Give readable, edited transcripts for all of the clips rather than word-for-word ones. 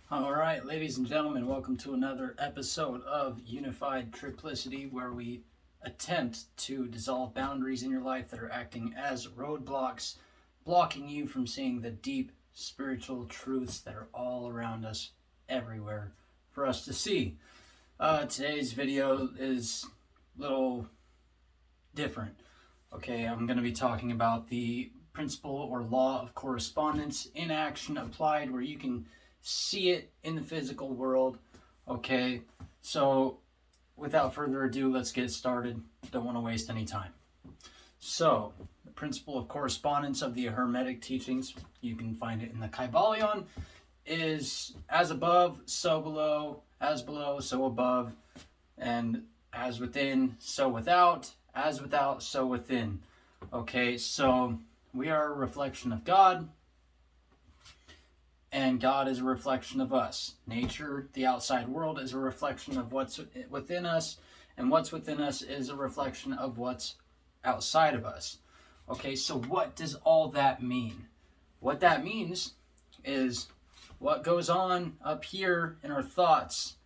All right, ladies and gentlemen, welcome to another episode of Unified Triplicity, where we attempt to dissolve boundaries in your life that are acting as roadblocks, blocking you from seeing the deep spiritual truths that are all around us, everywhere, for us to see. Today's video is a little different. Okay, I'm going to be talking about the principle or law of correspondence in action applied, where you can see it in the physical world. Okay, so without further ado, let's get started. Don't want to waste any time. So, the principle of correspondence of the Hermetic teachings, you can find it in the Kybalion, is as above, so below, so above, and as within, so without, as without, so within. Okay, so we are a reflection of God, and God is a reflection of us. Nature, the outside world, is a reflection of what's within us, and what's within us is a reflection of what's outside of us. Okay, so what does all that mean? What that means is what goes on up here in our thoughts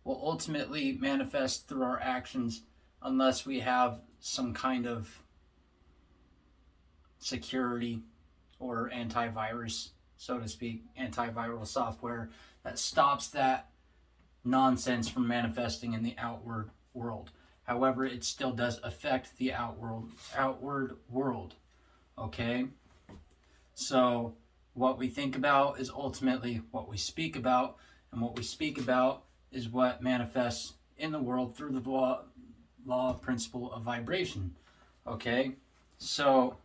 will ultimately manifest through our actions unless we have some kind of security or antivirus, so to speak, antiviral software that stops that nonsense from manifesting in the outward world. However, it still does affect the outward world. Okay? So what we think about is ultimately what we speak about, and what we speak about is what manifests in the world through the law principle of vibration. Okay? So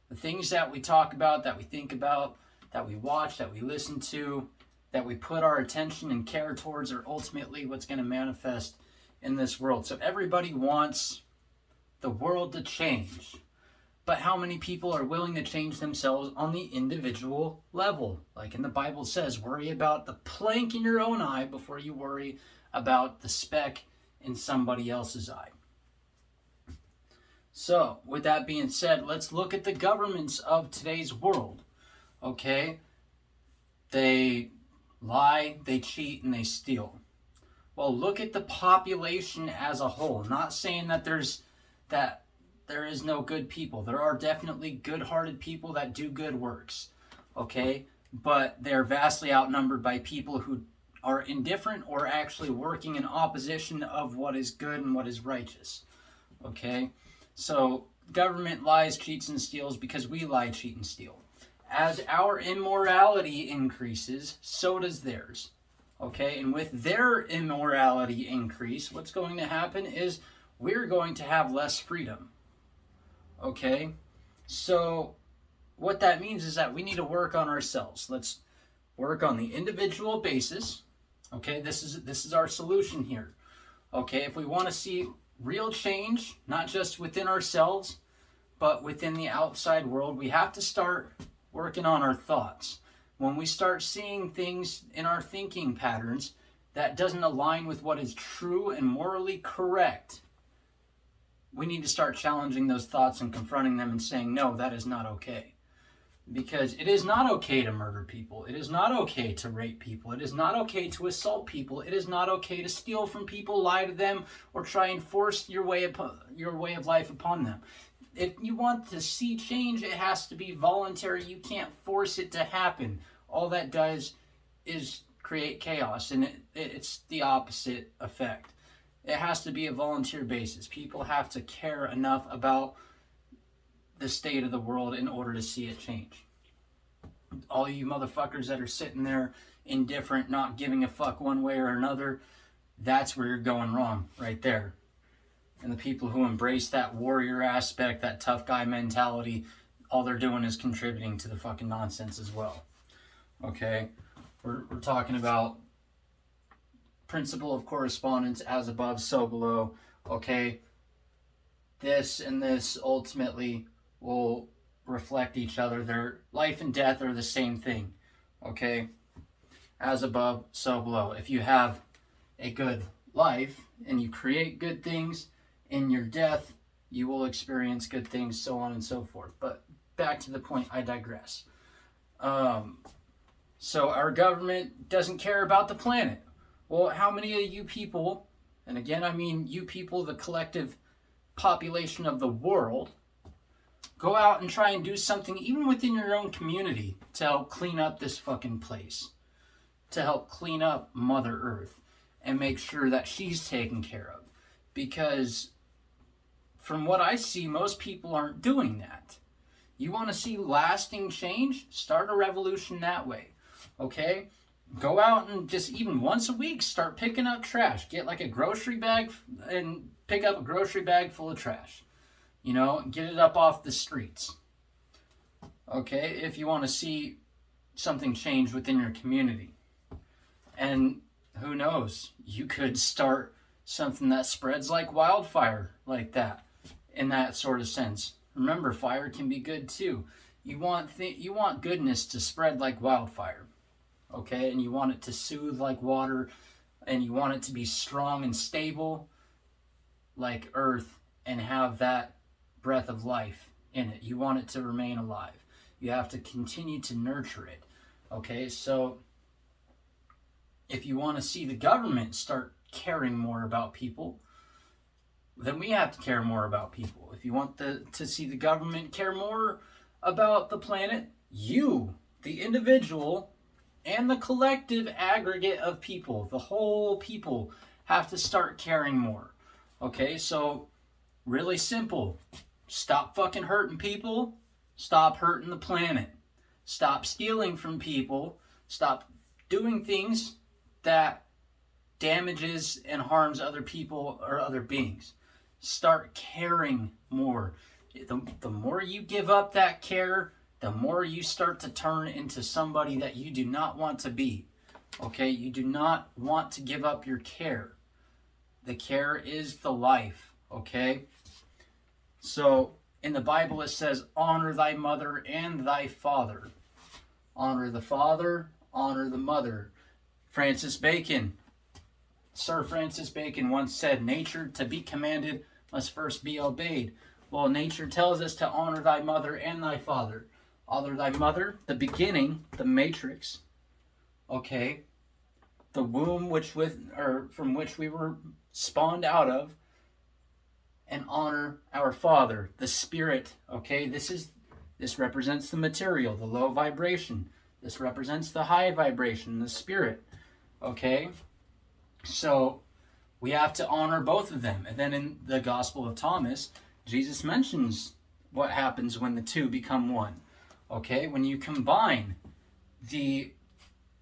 the things that we talk about, that we think about, that we watch, that we listen to, that we put our attention and care towards are ultimately what's going to manifest in this world. So everybody wants the world to change. But how many people are willing to change themselves on the individual level? Like in the Bible says, worry about the plank in your own eye before you worry about the speck in somebody else's eye. So, with that being said, let's look at the governments of today's world. Okay? They lie, they cheat, and they steal. Well, look at the population as a whole. Not saying that there is no good people. There are definitely good-hearted people that do good works. Okay? But they're vastly outnumbered by people who are indifferent or actually working in opposition of what is good and what is righteous. Okay? So, government lies, cheats, and steals because we lie, cheat, and steal. As our immorality increases, so does theirs. Okay? And with their immorality increase, what's going to happen is we're going to have less freedom. Okay? So, what that means is that we need to work on ourselves. Let's work on the individual basis. Okay? This is our solution here. Okay? If we want to see real change, not just within ourselves, but within the outside world, we have to start working on our thoughts. When we start seeing things in our thinking patterns that doesn't align with what is true and morally correct, we need to start challenging those thoughts and confronting them and saying, no, that is not okay. Because it is not okay to murder people. It is not okay to rape people. It is not okay to assault people. It is not okay to steal from people, lie to them, or try and force your way of life upon them. If you want to see change, it has to be voluntary. You can't force it to happen. All that does is create chaos, and it's the opposite effect. It has to be a volunteer basis. People have to care enough about the state of the world in order to see it change. All you motherfuckers that are sitting there indifferent, not giving a fuck one way or another, that's where you're going wrong right there. And the people who embrace that warrior aspect, that tough guy mentality, all they're doing is contributing to the fucking nonsense as well. Okay? We're talking about principle of correspondence, as above, so below. Okay? This and this ultimately will reflect each other. Their life and death are the same thing. Okay? As above, so below. If you have a good life and you create good things, in your death, you will experience good things, so on and so forth. But back to the point, I digress. So our government doesn't care about the planet. Well, how many of you people, and again I mean you people, the collective population of the world, go out and try and do something even within your own community to help clean up this fucking place, to help clean up Mother Earth and make sure that she's taken care of? Because from what I see, most people aren't doing that. You want to see lasting change? Start a revolution that way. Okay? Go out and just even once a week start picking up trash. Get like a grocery bag and pick up a grocery bag full of trash. You know, get it up off the streets. Okay? If you want to see something change within your community. And who knows? You could start something that spreads like wildfire like that, in that sort of sense. Remember, fire can be good too. You want goodness to spread like wildfire, okay? And you want it to soothe like water, and you want it to be strong and stable like earth and have that breath of life in it. You want it to remain alive. You have to continue to nurture it, okay? So if you want to see the government start caring more about people, then we have to care more about people. If you want to see the government care more about the planet, you, the individual, and the collective aggregate of people, the whole people, have to start caring more. Okay, so really simple. Stop fucking hurting people. Stop hurting the planet. Stop stealing from people. Stop doing things that damages and harms other people or other beings. Start caring more. The more you give up that care, the more you start to turn into somebody that you do not want to be. Okay? You do not want to give up your care. The care is the life. Okay? So, in the Bible it says, honor thy mother and thy father. Honor the father, honor the mother. Sir Francis Bacon once said, nature to be commanded must first be obeyed. Well, nature tells us to honor thy mother and thy father. Honor thy mother, the beginning, the matrix, okay, the womb from which we were spawned out of, and honor our father, the spirit, okay? This represents the material, the low vibration. This represents the high vibration, the spirit, okay? So we have to honor both of them. And then in the Gospel of Thomas, Jesus mentions what happens when the two become one. Okay, when you combine the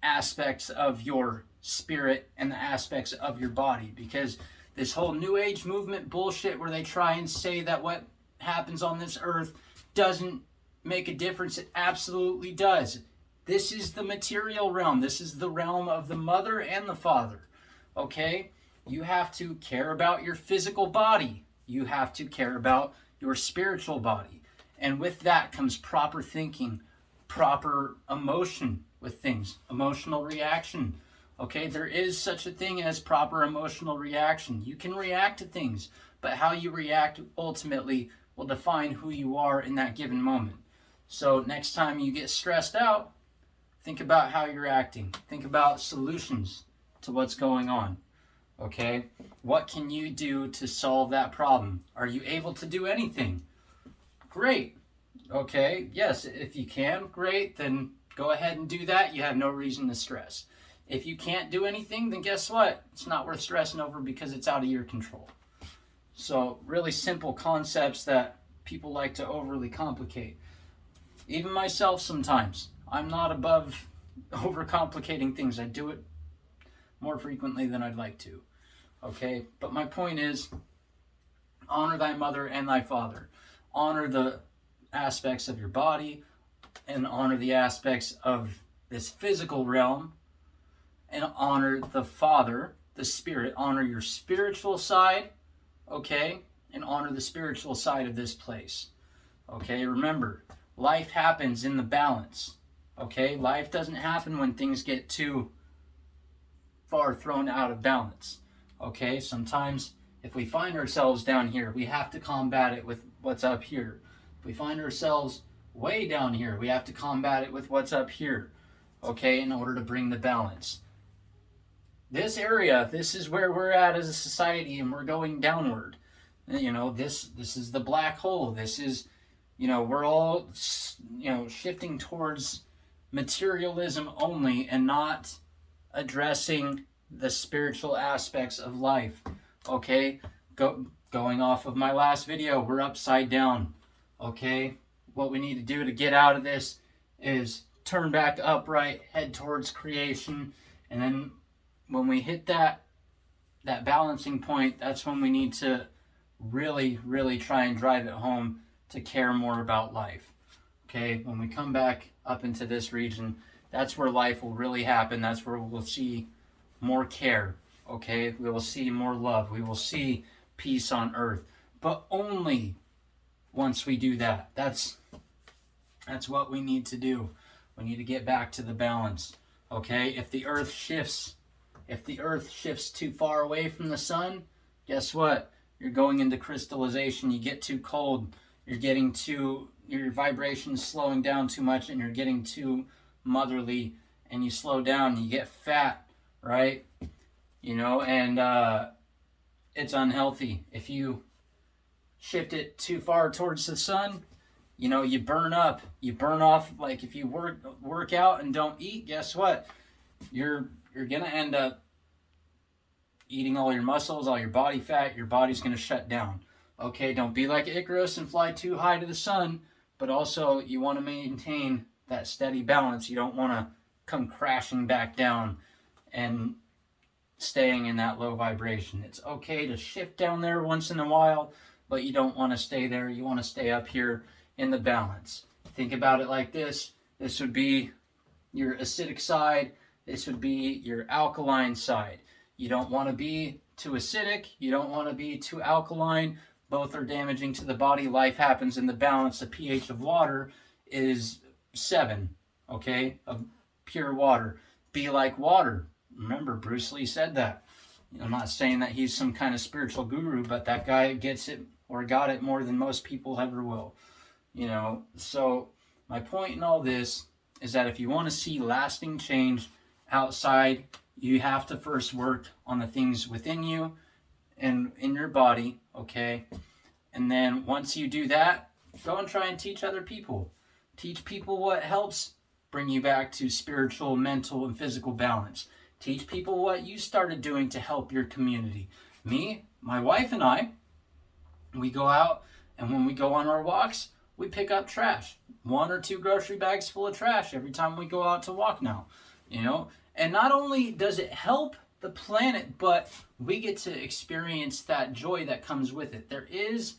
aspects of your spirit and the aspects of your body. Because this whole New Age movement bullshit where they try and say that what happens on this earth doesn't make a difference, it absolutely does. This is the material realm. This is the realm of the mother and the father. Okay? You have to care about your physical body. You have to care about your spiritual body. And with that comes proper thinking, proper emotion with things, emotional reaction. Okay? There is such a thing as proper emotional reaction. You can react to things, but how you react ultimately will define who you are in that given moment. So next time you get stressed out, think about how you're acting. Think about solutions to what's going on. Okay? What can you do to solve that problem? Are you able to do anything? Great. Okay? Yes, if you can, great. Then go ahead and do that. You have no reason to stress. If you can't do anything, then guess what? It's not worth stressing over because it's out of your control. So, really simple concepts that people like to overly complicate. Even myself sometimes. I'm not above overcomplicating things. I do it more frequently than I'd like to. Okay? But my point is, honor thy mother and thy father. Honor the aspects of your body and honor the aspects of this physical realm, and honor the Father, the Spirit. Honor your spiritual side, okay? And honor the spiritual side of this place. Okay? Remember, life happens in the balance. Okay? Life doesn't happen when things get too far thrown out of balance. Okay? Sometimes if we find ourselves down here, we have to combat it with what's up here. If we find ourselves way down here, we have to combat it with what's up here. okay, in order to bring the balance. This area, this is where we're at as a society, and we're going downward. You know, this is the black hole. This is, you know, we're all, you know, shifting towards materialism only and not addressing the spiritual aspects of life. Okay, going off of my last video, we're upside down. Okay, what we need to do to get out of this is turn back upright, head towards creation, and then when we hit that balancing point, that's when we need to really try and drive it home to care more about life. Okay, when we come back up into this region, that's where life will really happen. That's where we'll see more care. Okay, we will see more love. We will see peace on earth. But only once we do that. That's what we need to do. We need to get back to the balance. Okay, if the earth shifts too far away from the sun, guess what? You're going into crystallization. You get too cold. Your vibration's slowing down too much, and you're getting too motherly, and you slow down, and you get fat, right? You know, and it's unhealthy. If you shift it too far towards the sun, you know, you burn up. You burn off. Like if you work out and don't eat, guess what? You're gonna end up eating all your muscles, all your body fat. Your body's gonna shut down. Okay, don't be like Icarus and fly too high to the sun, but also you want to maintain that steady balance. You don't want to come crashing back down and staying in that low vibration. It's okay to shift down there once in a while, but you don't want to stay there. You want to stay up here in the balance. Think about it like this. This would be your acidic side. This would be your alkaline side. You don't want to be too acidic. You don't want to be too alkaline. Both are damaging to the body. Life happens in the balance. The pH of water is 7, okay, of pure water. Be like water. Remember, Bruce Lee said that. I'm not saying that he's some kind of spiritual guru, but that guy gets it or got it more than most people ever will. You know, so my point in all this is that if you want to see lasting change outside, you have to first work on the things within you and in your body, okay? And then once you do that, go and try and teach other people. Teach people what helps bring you back to spiritual, mental, and physical balance. Teach people what you started doing to help your community. Me, my wife, and I, we go out, and when we go on our walks, we pick up trash. 1 or 2 grocery bags full of trash every time we go out to walk now, you know? And not only does it help the planet, but we get to experience that joy that comes with it. There is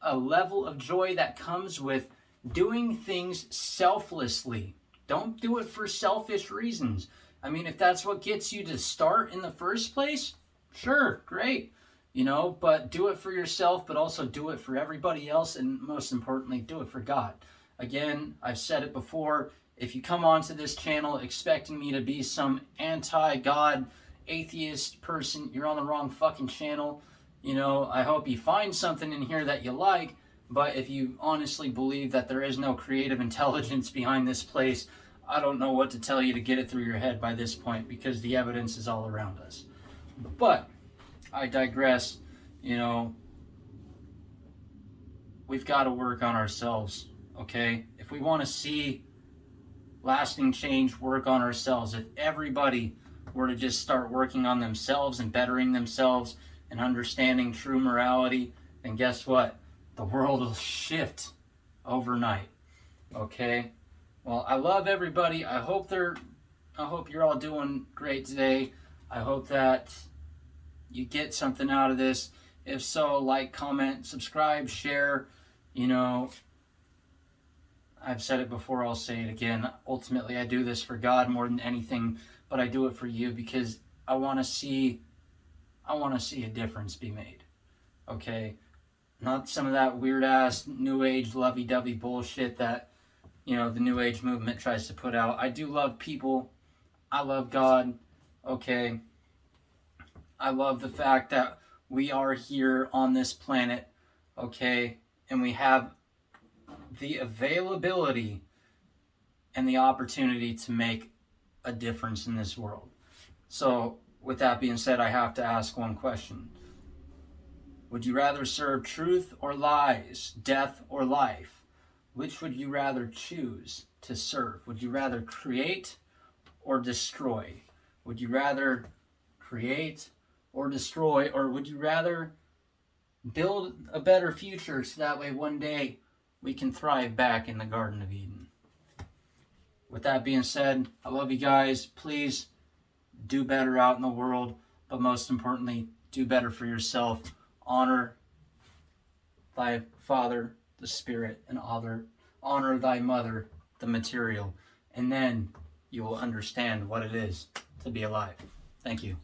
a level of joy that comes with doing things selflessly. Don't do it for selfish reasons. I mean, if that's what gets you to start in the first place, sure, great. You know, but do it for yourself, but also do it for everybody else, and most importantly, do it for God. Again, I've said it before, if you come onto this channel expecting me to be some anti-God, atheist person, you're on the wrong fucking channel. You know, I hope you find something in here that you like, but if you honestly believe that there is no creative intelligence behind this place, I don't know what to tell you to get it through your head by this point, because the evidence is all around us. But I digress. You know, we've got to work on ourselves, okay? If we want to see lasting change, work on ourselves. If everybody were to just start working on themselves and bettering themselves and understanding true morality, then guess what? The world will shift overnight. Okay? Well, I love everybody. I hope you're all doing great today. I hope that you get something out of this. If so, like, comment, subscribe, share. You know, I've said it before, I'll say it again. Ultimately, I do this for God more than anything, but I do it for you because I want to see a difference be made. Okay? Not some of that weird-ass New Age lovey-dovey bullshit that, you know, the New Age movement tries to put out. I do love people. I love God. Okay? I love the fact that we are here on this planet, okay? And we have the availability and the opportunity to make a difference in this world. So, with that being said, I have to ask one question. Would you rather serve truth or lies, death or life? Which would you rather choose to serve? Would you rather create or destroy? Would you rather create or destroy? Or would you rather build a better future so that way one day we can thrive back in the Garden of Eden? With that being said, I love you guys. Please do better out in the world, but most importantly, do better for yourself. Honor thy father, the spirit, and honor thy mother, the material, and then you will understand what it is to be alive. Thank you.